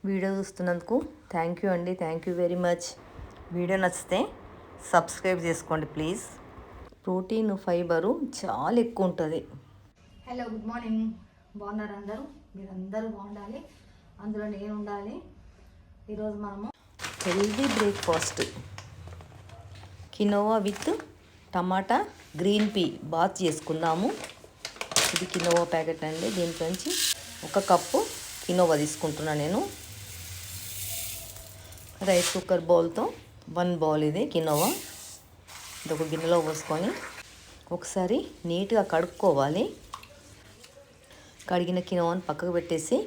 Video చూస్తున్నందుకు thank you అండి. Thank you very much. Video నచ్చితే సబ్స్క్రైబ్ చేసుకోండి ప్లీజ్. ప్రోటీన్ ఫైబరు చాలా ఎక్కువ ఉంటుంది. Hello, good morning. బాగున్నారు అందరూ? మీరందరూ బాగుండాలి, అందులో నేను ఉండాలి. ఈరోజు మనము healthy breakfast quinoa with tomato green pea bath చేసుకుందాము. ఇది కినోవా ప్యాకెట్ అండి. దీంట్లోంచి 1 కప్పు కినోవా తీసుకుంటున్నాను నేను. రైస్ కుక్కర్ బౌల్తో 1 బౌల్ ఇది కినోవా. ఇది ఒక గిన్నెలో పోసుకొని ఒకసారి నీట్గా కడుక్కోవాలి. కడిగిన కినోవాని పక్కకు పెట్టేసి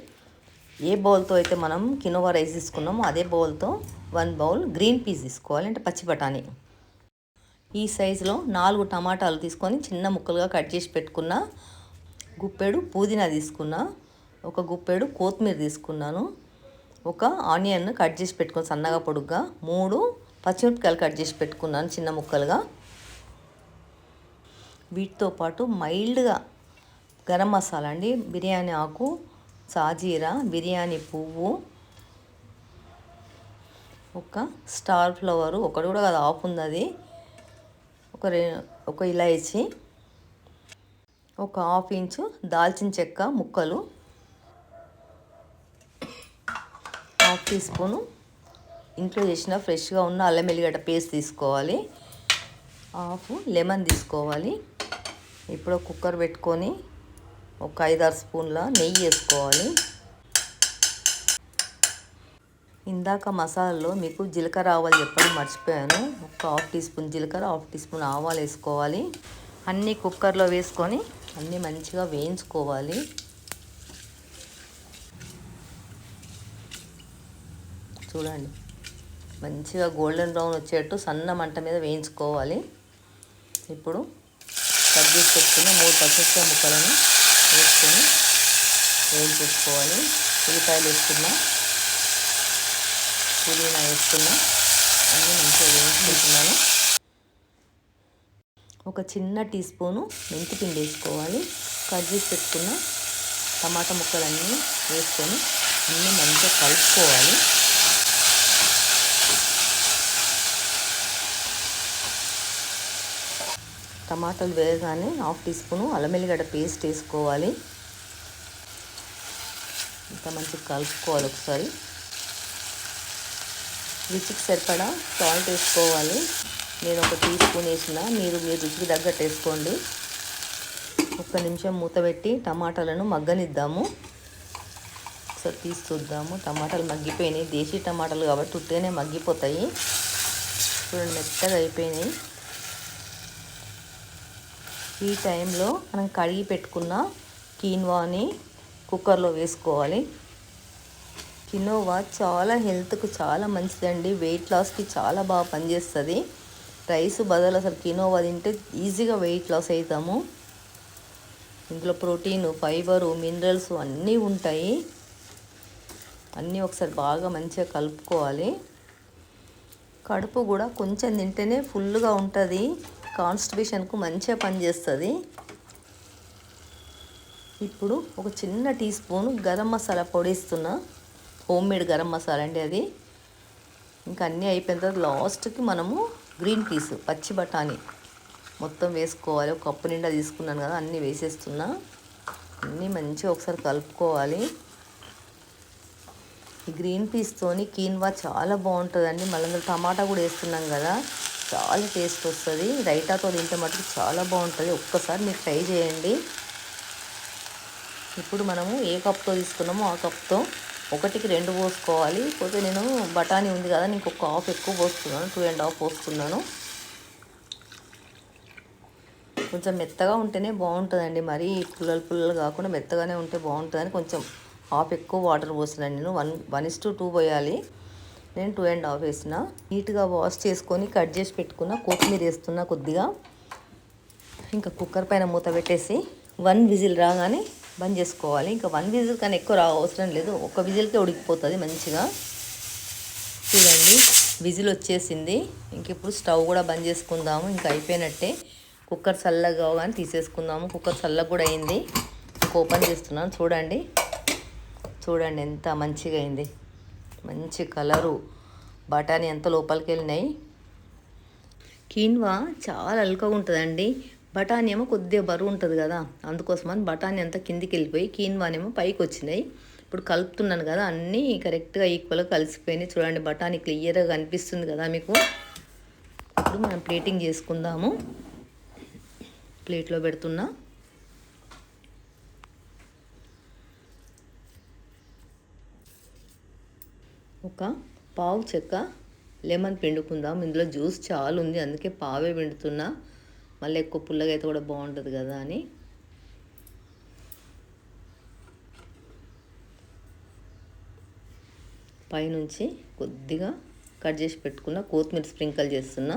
ఏ బౌల్తో అయితే మనం కినోవా రైస్ తీసుకున్నామో అదే బౌల్తో 1 బౌల్ గ్రీన్ పీస్ తీసుకోవాలి, అంటే పచ్చి బఠానీ. ఈ సైజులో 4 టమాటాలు తీసుకొని చిన్న ముక్కలుగా కట్ చేసి పెట్టుకున్న, గుప్పెడు పుదీనా తీసుకున్న, 1 గుప్పెడు కొత్తిమీర తీసుకున్నాను, 1 ఆనియన్ కట్ చేసి పెట్టుకొని సన్నగా పొడుగ్గా, 3 పచ్చిమిరపకాయలు కట్ చేసి పెట్టుకున్నాను చిన్న ముక్కలుగా. వీటితో పాటు మైల్డ్గా గరం మసాలా అండి, బిర్యానీ ఆకు, సాజీరా, బిర్యానీ పువ్వు, 1 స్టార్ ఫ్లవరు, ఒకటి కూడా కాదు ఆఫ్ ఉంది అది, 1 ఇలాయచి, 1/2 ఇంచు దాల్చిన చెక్క ముక్కలు, 1/2 టీ స్పూను ఇంట్లో చేసిన ఫ్రెష్గా ఉన్న అల్లం వెల్లిగడ్డ పేస్ట్ తీసుకోవాలి, 1/2 లెమన్ తీసుకోవాలి. ఇప్పుడు కుక్కర్ పెట్టుకొని 5-6 స్పూన్ల నెయ్యి వేసుకోవాలి. ఇందాక మసాలాలో మీకు జీలకర్ర ఆవాలు చెప్పడం మర్చిపోయాను. 1/2 టీ స్పూన్ జీలకర్ర, 1/2 టీ స్పూన్ ఆవాలు వేసుకోవాలి. అన్నీ కుక్కర్లో వేసుకొని అన్నీ మంచిగా వేయించుకోవాలి. చూడండి, మంచిగా గోల్డెన్ బ్రౌన్ వచ్చేట్టు సన్న మంట మీద వేయించుకోవాలి. ఇప్పుడు కట్ చేసి పెట్టుకున్న 3 పచ్చిమిరపకాయ ముక్కలను వేసుకొని వేయించేసుకోవాలి. ఉల్లిపాయలు వేసుకున్నా, పుదీనా వేసుకున్నా, అన్నీ మంచిగా వేయించుకుంటున్నాను. 1 చిన్న టీ స్పూను మెంతి పిండి వేసుకోవాలి. కట్ చేసి పెట్టుకున్న టమాటా ముక్కలన్నీ వేసుకొని అన్నీ మంచిగా కలుపుకోవాలి. టమాటాలు వేయగానే 1/2 టీ స్పూను అల్లం వెల్లిగడ్డ పేస్ట్ వేసుకోవాలి. ఇంకా మంచిగా కలుపుకోవాలి. ఒకసారి రుచికి సరిపడా సాల్ట్ వేసుకోవాలి. నేను 1 టీ స్పూన్ వేసిన, మీరు మీ రుచికి తగ్గట్టు వేసుకోండి. 1 నిమిషం మూత పెట్టి టమాటాలను మగ్గనిద్దాము. ఒకసారి తీసి చూద్దాము. టమాటాలు మగ్గిపోయినాయి. దేశీ టమాటాలు కాబట్టి ఉట్టిగానే మగ్గిపోతాయి. చూడండి, మెత్తగా అయిపోయినాయి. ఈ టైంలో మనం కడిగి పెట్టుకున్న కీన్వాని కుక్కర్లో వేసుకోవాలి. కినోవా చాలా హెల్త్కు చాలా మంచిదండి. వెయిట్ లాస్కి చాలా బాగా పనిచేస్తుంది. రైస్ బదులు అసలు కినోవా తింటే ఈజీగా వెయిట్ లాస్ అవుతాము. ఇందులో ప్రోటీన్, ఫైబరు, మినరల్స్ అన్నీ ఉంటాయి. అన్నీ ఒకసారి బాగా మంచిగా కలుపుకోవాలి. కడుపు కూడా కొంచెం తింటేనే ఫుల్గా ఉంటుంది. కాన్స్టిపేషన్కు మంచిగా పనిచేస్తుంది. ఇప్పుడు 1 చిన్న టీ స్పూన్ గరం మసాలా పొడి ఇస్తున్నా. హోమ్మేడ్ గరం మసాలా అండి అది. ఇంకా అన్నీ అయిపోయిన తర్వాత లాస్ట్కి మనము గ్రీన్ పీస్, పచ్చి బఠానీ మొత్తం వేసుకోవాలి. 1 కప్పు నిండా తీసుకున్నాను కదా, అన్నీ వేసేస్తున్నా. అన్నీ మంచిగా ఒకసారి కలుపుకోవాలి. ఈ గ్రీన్ పీస్తోని కీన్వా చాలా బాగుంటుందండి. మళ్ళీ అందులో టమాటా కూడా వేస్తున్నాం కదా, చాలా టేస్ట్ వస్తుంది. రైతాతో తింటే మటుకు చాలా బాగుంటుంది. ఒక్కసారి మీరు ట్రై చేయండి. ఇప్పుడు మనము ఏ కప్తో తీసుకున్నామో ఆ కప్తో 1కి 2 పోసుకోవాలి. పోతే నేను బఠానీ ఉంది కదా, నేను 1/2 ఎక్కువ పోస్తున్నాను, 2.5 పోస్తున్నాను. కొంచెం మెత్తగా ఉంటేనే బాగుంటుందండి. మరీ పుల్లలు కాకుండా మెత్తగానే ఉంటే బాగుంటుందని కొంచెం 1/2 ఎక్కువ వాటర్ పోస్తున్నాను. నేను 1:2 పోయాలి. నేను 2.5 వేసిన. నీట్గా వాష్ చేసుకొని కట్ చేసి పెట్టుకున్న కొత్తిమీర వేస్తున్నా కొద్దిగా. ఇంకా కుక్కర్ పైన మూత పెట్టేసి 1 విజిల్ రాగానే బంద్ చేసుకోవాలి. ఇంకా 1 విజిల్ కానీ ఎక్కువ అవసరం లేదు, 1 విజిల్కే ఉడికిపోతుంది మంచిగా. చూడండి, విజిల్ వచ్చేసింది. ఇంక ఇప్పుడు స్టవ్ కూడా బంద్ చేసుకుందాము. ఇంకా అయిపోయినట్టే. కుక్కర్ చల్లగా కానీ తీసేసుకుందాము. కుక్కర్ చల్లగా కూడా అయింది. ఓపెన్ చేస్తున్నాను. చూడండి ఎంత మంచిగా అయింది. మంచి కలరు, బఠానీ ఎంత లోపలికి వెళ్ళినాయి. కీన్వా చాలా అల్కగా ఉంటుందండి, బఠానీ ఏమో కొద్దిగా బరువు ఉంటుంది కదా, అందుకోసమని బఠానీ అంతా కిందికి వెళ్ళిపోయి కీన్వానేమో పైకి వచ్చినాయి. ఇప్పుడు కలుపుతున్నాను కదా, అన్నీ కరెక్ట్గా ఈక్వల్గా కలిసిపోయినాయి. చూడండి బఠానీ క్లియర్గా కనిపిస్తుంది కదా మీకు. ఇప్పుడు మనం ప్లేటింగ్ చేసుకుందాము. ప్లేట్లో పెడుతున్నా. ఒక పావు చెక్క లెమన్ పిండుకుందాం. ఇందులో జ్యూస్ చాలా ఉంది, అందుకే పావే పిండుతున్నా. మళ్ళీ ఎక్కువ పుల్లగా అయితే కూడా బాగుంటుంది కదా అని. పైనుంచి కొద్దిగా కట్ చేసి పెట్టుకున్న కొత్తిమీర స్ప్రింకల్ చేస్తున్నా.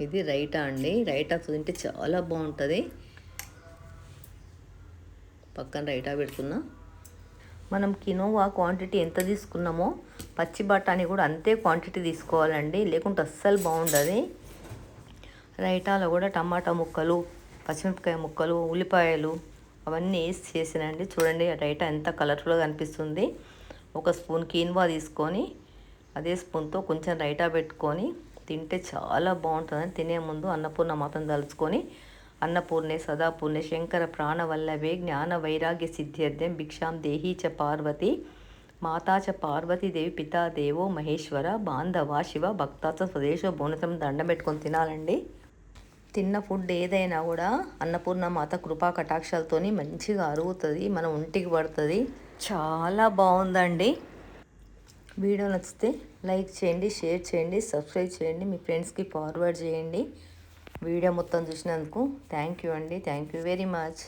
ఇది రైటా అండి, రైటా తింటే చాలా బాగుంటుంది. పక్కన రైటా పెడుతున్నా. మనం కినోవా క్వాంటిటీ ఎంత తీసుకున్నామో పచ్చి బఠానీ కూడా అంతే క్వాంటిటీ తీసుకోవాలండి, లేకుంటే అస్సలు బాగుండదు. రైటాలో కూడా టమాటా ముక్కలు, పచ్చిమిరపకాయ ముక్కలు, ఉల్లిపాయలు అవన్నీ వేసి చేసినండి. చూడండి రైటా ఎంత కలర్ఫుల్గా కనిపిస్తుంది. ఒక స్పూన్ కీన్వా తీసుకొని అదే స్పూన్తో కొంచెం రైటా పెట్టుకొని తింటే చాలా బాగుంటుందని తినే ముందు అన్నపూర్ణ మాత్రం తలుచుకొని, అన్నపూర్ణే సదాపూర్ణే శంకర ప్రాణవల్లభే జ్ఞాన వైరాగ్య సిద్ధ్యర్థం భిక్షాం దేహీ చ పార్వతి మాతా చ పార్వతీదేవి పితా దేవో మహేశ్వర బాంధవా శివ భక్తాచ స్వదేశో బోనసం దండం పెట్టుకొని తినాలండి. తిన్న ఫుడ్ ఏదైనా కూడా అన్నపూర్ణ మాత కృపా కటాక్షాలతోని మంచిగా అరుగుతుంది, మన ఒంటికి పడుతుంది. చాలా బాగుందండి. వీడియో నచ్చితే లైక్ చేయండి, షేర్ చేయండి, సబ్స్క్రైబ్ చేయండి, మీ ఫ్రెండ్స్కి ఫార్వర్డ్ చేయండి. వీడియో మొత్తం చూసినందుకు థ్యాంక్ యూ అండి. Thank you very much.